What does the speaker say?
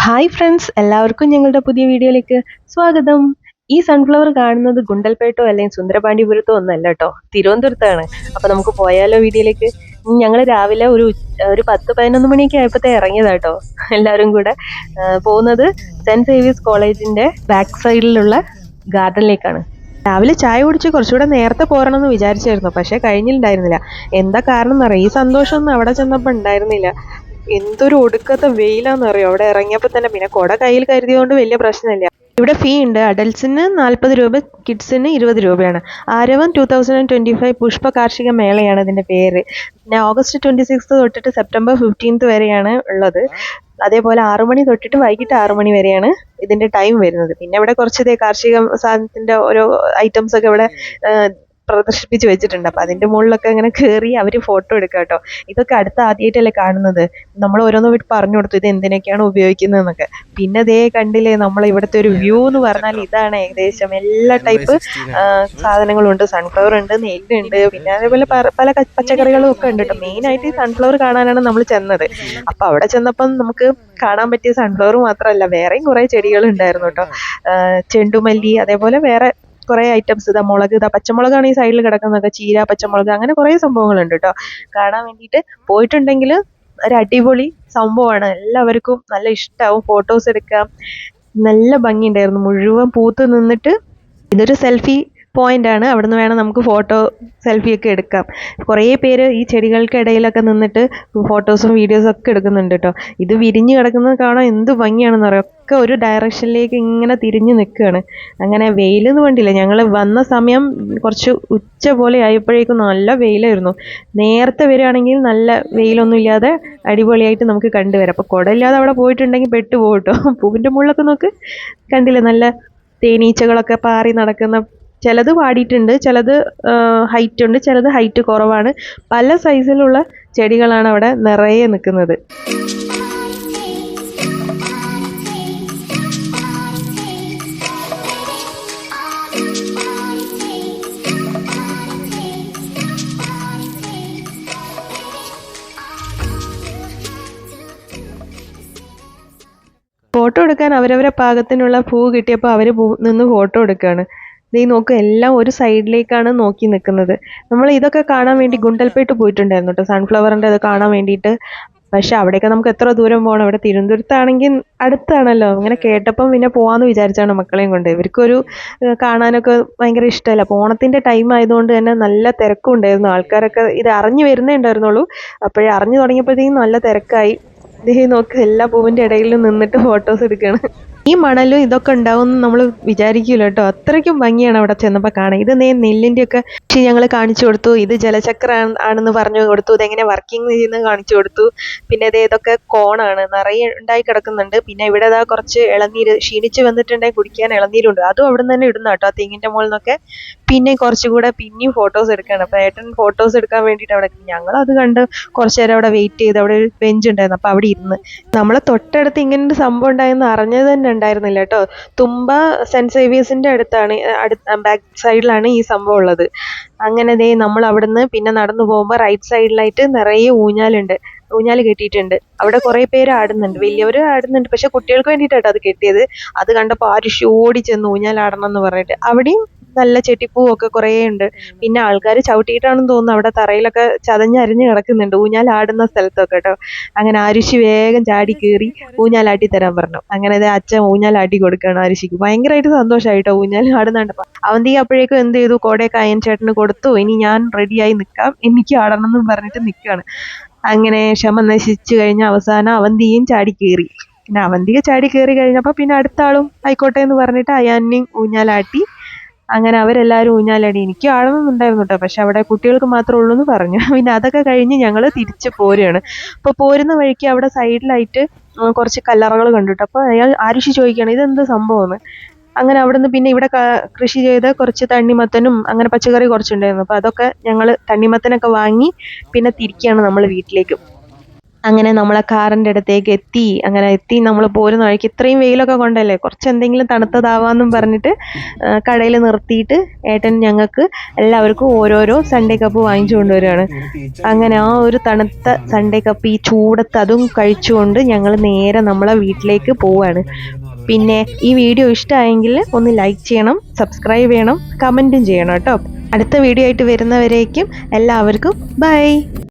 Hi friends, എല്ലാവർക്കും ഞങ്ങളുടെ പുതിയ വീഡിയോയിലേക്ക് സ്വാഗതം. ഈ സൺഫ്ലവർ കാണുന്നത് ഗുണ്ടൽപേട്ടോ അല്ലെങ്കിൽ സുന്ദരപാണ്ഡിപുരത്തോ ഒന്നല്ല കേട്ടോ, തിരുവനന്തപുരത്താണ്. അപ്പൊ നമുക്ക് പോയാലോ വീഡിയോയിലേക്ക്. ഞങ്ങൾ രാവിലെ ഒരു 10-11 മണിയൊക്കെ ആയപ്പോഴത്തെ ഇറങ്ങിയതാട്ടോ. എല്ലാവരും കൂടെ പോകുന്നത് സെന്റ് സേവിയേഴ്സ് കോളേജിന്റെ ബാക്ക് സൈഡിലുള്ള ഗാർഡനിലേക്കാണ്. രാവിലെ ചായ കുടിച്ച് കുറച്ചുകൂടെ നേരത്തെ പോരണമെന്ന് വിചാരിച്ചായിരുന്നു, പക്ഷെ കഴിഞ്ഞിട്ടുണ്ടായിരുന്നില്ല. എന്താ കാരണം എന്നറിയാം, ഈ സന്തോഷമൊന്നും അവിടെ ചെന്നപ്പോൾ ഉണ്ടായിരുന്നില്ല. എന്തൊരു ഒടുക്കത്തെ വെയിലാന്നറിയോ അവിടെ ഇറങ്ങിയപ്പോൾ തന്നെ. പിന്നെ കുട കയ്യിൽ കരുതിയതുകൊണ്ട് വലിയ പ്രശ്നമില്ല. ഇവിടെ ഫീ ഉണ്ട്. അഡൽട്സിന് 40 രൂപ, കിഡ്സിന് 20 രൂപയാണ്. ആരവം 2025 പുഷ്പ കാർഷിക മേളയാണ് ഇതിന്റെ പേര്. പിന്നെ August 26 തൊട്ടിട്ട് September 15 വരെയാണ് ഉള്ളത്. അതേപോലെ 6 മണി തൊട്ടിട്ട് വൈകിട്ട് 6 മണി വരെയാണ് ഇതിന്റെ ടൈം വരുന്നത്. പിന്നെ ഇവിടെ കുറച്ച് കാർഷിക സാധനത്തിന്റെ ഓരോ ഐറ്റംസ് ഒക്കെ ഇവിടെ പ്രദർശിപ്പിച്ച് വെച്ചിട്ടുണ്ട്. അപ്പൊ അതിന്റെ മുകളിലൊക്കെ ഇങ്ങനെ കയറി അവര് ഫോട്ടോ എടുക്കുക കേട്ടോ. ഇതൊക്കെ ആദ്യമായിട്ടല്ലേ കാണുന്നത്. നമ്മൾ ഓരോന്ന് വിട്ട് പറഞ്ഞു കൊടുത്തു ഇത് എന്തിനൊക്കെയാണ് ഉപയോഗിക്കുന്നതെന്നൊക്കെ. പിന്നെ അതേ കണ്ടില്ലേ, നമ്മൾ ഇവിടുത്തെ ഒരു വ്യൂ എന്ന് പറഞ്ഞാൽ ഇതാണ്. ഏകദേശം എല്ലാ ടൈപ്പ് സാധനങ്ങളും ഉണ്ട്. സൺഫ്ലവർ ഉണ്ട്, നെല്ലുണ്ട്, പിന്നെ അതേപോലെ പല പച്ചക്കറികളും ഒക്കെ ഉണ്ട് കേട്ടോ. മെയിൻ ആയിട്ട് ഈ സൺഫ്ലവർ കാണാനാണ് നമ്മൾ ചെന്നത്. അപ്പൊ അവിടെ ചെന്നപ്പം നമുക്ക് കാണാൻ പറ്റിയ സൺഫ്ലവർ മാത്രമല്ല, വേറെയും കുറെ ചെടികൾ ഉണ്ടായിരുന്നു കേട്ടോ. ചെണ്ടുമല്ലി, അതേപോലെ വേറെ കുറെ ഐറ്റംസ്. ഇതാ മുളക്, ഇതാ പച്ചമുളകാണ് ഈ സൈഡിൽ കിടക്കുന്നതൊക്കെ. ചീര, പച്ചമുളക്, അങ്ങനെ കുറെ സംഭവങ്ങളുണ്ട് കേട്ടോ. കാണാൻ വേണ്ടിയിട്ട് പോയിട്ടുണ്ടെങ്കിൽ ഒരു അടിപൊളി സംഭവമാണ്. എല്ലാവർക്കും നല്ല ഇഷ്ടമാവും. ഫോട്ടോസ് എടുക്കാം. നല്ല ഭംഗിയുണ്ടായിരുന്നു. മുഴുവൻ പൂത്ത് നിന്നിട്ട് ഇതൊരു സെൽഫി പോയിന്റ് ആണ്. അവിടുന്ന് വേണം നമുക്ക് ഫോട്ടോ, സെൽഫിയൊക്കെ എടുക്കാം. കുറേ പേര് ഈ ചെടികൾക്കിടയിലൊക്കെ നിന്നിട്ട് ഫോട്ടോസും വീഡിയോസും ഒക്കെ എടുക്കുന്നുണ്ട് കേട്ടോ. ഇത് വിരിഞ്ഞ് കിടക്കുന്നത് കാണാൻ എന്ത് ഭംഗിയാണെന്ന് അറിയാം. ഒക്കെ ഒരു ഡയറക്ഷനിലേക്ക് ഇങ്ങനെ തിരിഞ്ഞ് നിൽക്കുകയാണ്. അങ്ങനെ വെയിലെന്ന് വേണ്ടില്ല, ഞങ്ങൾ വന്ന സമയം കുറച്ച് ഉച്ച പോലെ ആയപ്പോഴേക്കും നല്ല വെയിലായിരുന്നു. നേരത്തെ വരികയാണെങ്കിൽ നല്ല വെയിലൊന്നും ഇല്ലാതെ അടിപൊളിയായിട്ട് നമുക്ക് കണ്ടുവരാം. അപ്പോൾ കുടയില്ലാതെ അവിടെ പോയിട്ടുണ്ടെങ്കിൽ പെട്ടുപോകും കേട്ടോ. പൂവിൻ്റെ മുകളിലൊക്കെ നോക്ക്, കണ്ടില്ലേ, നല്ല തേനീച്ചകളൊക്കെ പാറി നടക്കുന്ന. ചിലത് വാടിയിട്ടുണ്ട്, ചിലത് ഹൈറ്റ് ഉണ്ട്, ചിലത് ഹൈറ്റ് കുറവാണ്. പല സൈസിലുള്ള ചെടികളാണ് അവിടെ നിറയെ നിൽക്കുന്നത്. ഫോട്ടോ എടുക്കാൻ അവരവരെ പാകത്തിനുള്ള പൂ കിട്ടിയപ്പോൾ അവർ നിന്ന് ഫോട്ടോ എടുക്കുകയാണ്. നീ നോക്ക്, എല്ലാം ഒരു സൈഡിലേക്കാണ് നോക്കി നിൽക്കുന്നത്. നമ്മൾ ഇതൊക്കെ കാണാൻ വേണ്ടി ഗുണ്ടൽപേട്ട് പോയിട്ടുണ്ടായിരുന്നു കേട്ടോ, സൺഫ്ലവറിൻ്റെ അത് കാണാൻ വേണ്ടിയിട്ട്. പക്ഷെ അവിടെയൊക്കെ നമുക്ക് എത്ര ദൂരം പോകണം. ഇവിടെ തിരുവനന്തപുരത്താണെങ്കിൽ അടുത്താണല്ലോ. അങ്ങനെ കേട്ടപ്പം പിന്നെ പോകാമെന്ന് വിചാരിച്ചാണ് മക്കളെയും കൊണ്ട്. ഇവർക്കൊരു കാണാനൊക്കെ ഭയങ്കര ഇഷ്ടമല്ല. അപ്പോൾ ഓണത്തിൻ്റെ ടൈം ആയതുകൊണ്ട് തന്നെ നല്ല തിരക്കും ഉണ്ടായിരുന്നു. ആൾക്കാരൊക്കെ ഇത് അറിഞ്ഞു വരുന്നേ ഉണ്ടായിരുന്നുള്ളൂ. അപ്പോഴേ അറിഞ്ഞു തുടങ്ങിയപ്പോഴത്തേക്കും നല്ല തിരക്കായി. ദേ നോക്ക്, എല്ലാ പൂവിൻ്റെ ഇടയിലും നിന്നിട്ട് ഫോട്ടോസ് എടുക്കുകയാണ്. ഈ മണലും ഇതൊക്കെ ഉണ്ടാവും നമ്മൾ വിചാരിക്കില്ല കേട്ടോ. അത്രയ്ക്കും ഭംഗിയാണ് അവിടെ ചെന്നപ്പോൾ കാണാൻ. ഇത് നെല്ലിൻ്റെ ഒക്കെ ഞങ്ങൾ കാണിച്ചു കൊടുത്തു. ഇത് ജലചക്ര ആണെന്ന് പറഞ്ഞു കൊടുത്തു. ഇതെങ്ങനെ വർക്കിംഗ് ചെയ്യുന്നത് കാണിച്ചു കൊടുത്തു. പിന്നെ ഇതൊക്കെ കോണാണ്, നിറയെ ഉണ്ടായി കിടക്കുന്നുണ്ട്. പിന്നെ ഇവിടെ കുറച്ച് ഇളനീര് ക്ഷീണിച്ച് വന്നിട്ടുണ്ടെങ്കിൽ കുടിക്കാൻ ഇളനീരുണ്ട്. അതും അവിടെ നിന്ന് തന്നെ ഇടുന്ന കേട്ടോ, തെങ്ങിൻ്റെ മുകളിൽ നിന്നൊക്കെ. പിന്നെ കുറച്ചുകൂടെ പിന്നെയും ഫോട്ടോസ് എടുക്കുകയാണ്. അപ്പോൾ ഏട്ടൻ ഫോട്ടോസ് എടുക്കാൻ വേണ്ടിയിട്ട് അവിടെ. ഞങ്ങൾ അത് കണ്ട് കുറച്ച് നേരം അവിടെ വെയിറ്റ് ചെയ്ത്. അവിടെ ഒരു ബെഞ്ച് ഉണ്ടായിരുന്നു, അപ്പോൾ അവിടെ ഇരുന്ന്. നമ്മളെ തൊട്ടടുത്ത് ഇങ്ങനെ ഒരു സംഭവം ഉണ്ടായെന്ന് അറിഞ്ഞത് തന്നെ ഉണ്ടായിരുന്നില്ല കേട്ടോ. തുമ്പ സെന്റ് സേവിയേഴ്സിന്റെ അടുത്താണ്, ബാക്ക് സൈഡിലാണ് ഈ സംഭവം ഉള്ളത്. അങ്ങനെ നമ്മൾ അവിടുന്ന് പിന്നെ നടന്നു പോകുമ്പോൾ റൈറ്റ് സൈഡിലായിട്ട് നിറയെ ഊഞ്ഞാലുണ്ട്. ഊഞ്ഞാല് കെട്ടിയിട്ടുണ്ട്. അവിടെ കുറെ പേര് ആടുന്നുണ്ട്, വലിയവർ ആടുന്നുണ്ട്. പക്ഷെ കുട്ടികൾക്ക് വേണ്ടിയിട്ടാട്ടോ അത് കെട്ടിയത്. അത് കണ്ടപ്പോൾ ആരുഷി ഓടി ചെന്ന് ഊഞ്ഞാലാടണം എന്ന് പറഞ്ഞിട്ട്. അവിടെയും നല്ല ചെട്ടിപ്പൂവൊക്കെ കുറേ ഉണ്ട്. പിന്നെ ആൾക്കാർ ചവിട്ടിയിട്ടാണെന്ന് തോന്നുന്നു. അവിടെ തറയിലൊക്കെ ചതഞ്ഞരിഞ്ഞ് കിടക്കുന്നുണ്ട് ഊഞ്ഞാലാടുന്ന സ്ഥലത്തൊക്കെ കേട്ടോ. അങ്ങനെ ആരുഷി വേഗം ചാടി കയറി ഊഞ്ഞാലാട്ടി തരാൻ പറഞ്ഞു. അങ്ങനെ അച്ഛൻ ഊഞ്ഞാലാട്ടി കൊടുക്കുകയാണ് ആരുഷിക്ക്. ഭയങ്കരമായിട്ട് സന്തോഷമായിട്ടോ ഊഞ്ഞാൽ ആടുന്നുണ്ട്. അവന്തി അപ്പോഴേക്കും എന്ത് ചെയ്തു, കോടയൊക്കെ അയൻ ചേട്ടന് കൊടുത്തു. ഇനി ഞാൻ റെഡിയായി നിൽക്കാം, എനിക്ക് ആടണം എന്ന് പറഞ്ഞിട്ട് നിൽക്കുകയാണ്. അങ്ങനെ ക്ഷമ നശിച്ചു കഴിഞ്ഞ അവസാനം അവന്തിയും ചാടി കയറി. പിന്നെ അവന്തിക ചാടി കയറി കഴിഞ്ഞപ്പോൾ പിന്നെ അടുത്ത ആളും ആയിക്കോട്ടെ എന്ന് പറഞ്ഞിട്ട് അയാനെയും ഊഞ്ഞാലാട്ടി. അങ്ങനെ അവരെല്ലാവരും ഊഞ്ഞാലാടി. എനിക്ക് ആടണമെന്നുണ്ടായിരുന്നു കേട്ടോ, പക്ഷെ അവിടെ കുട്ടികൾക്ക് മാത്രമേ ഉള്ളൂ എന്ന് പറഞ്ഞു. പിന്നെ അതൊക്കെ കഴിഞ്ഞ് ഞങ്ങൾ തിരിച്ച് പോരുകയാണ്. അപ്പോൾ പോരുന്ന വഴിക്ക് അവിടെ സൈഡിലായിട്ട് കുറച്ച് കല്ലറകൾ കണ്ടിട്ട്. അപ്പോൾ അയാൾ ആരുഷി ചോദിക്കുകയാണ് ഇതെന്ത് സംഭവമെന്ന്. അങ്ങനെ അവിടെ നിന്ന് പിന്നെ ഇവിടെ കൃഷി ചെയ്ത കുറച്ച് തണ്ണിമത്തനും അങ്ങനെ പച്ചക്കറി കുറച്ചുണ്ടായിരുന്നു. അപ്പോൾ അതൊക്കെ ഞങ്ങൾ തണ്ണിമത്തനൊക്കെ വാങ്ങി പിന്നെ തിരിക്കുകയാണ് നമ്മൾ വീട്ടിലേക്ക്. അങ്ങനെ നമ്മളെ കാറിൻ്റെ അടുത്തേക്ക് എത്തി. അങ്ങനെ എത്തി നമ്മൾ പോരുന്ന വഴിക്ക് ഇത്രയും വെയിലൊക്കെ കൊണ്ടല്ലേ കുറച്ച് എന്തെങ്കിലും തണുത്തതാവാന്നും പറഞ്ഞിട്ട് കടയിൽ നിർത്തിയിട്ട് ഏട്ടൻ ഞങ്ങൾക്ക് എല്ലാവർക്കും ഓരോരോ സൺഡേ കപ്പ് വാങ്ങിച്ചു കൊണ്ടുവരികയാണ്. അങ്ങനെ ആ ഒരു തണുത്ത സൺഡേ കപ്പ് ഈ ചൂടത്ത് അതും കഴിച്ചുകൊണ്ട് ഞങ്ങൾ നേരെ നമ്മളെ വീട്ടിലേക്ക് പോവുകയാണ്. പിന്നെ ഈ വീഡിയോ ഇഷ്ടമായെങ്കിൽ ഒന്ന് ലൈക്ക് ചെയ്യണം, സബ്സ്ക്രൈബ് ചെയ്യണം, കമൻറ്റും ചെയ്യണം കേട്ടോ. അടുത്ത വീഡിയോ ആയിട്ട് വരുന്നവരേക്കും എല്ലാവർക്കും ബൈ.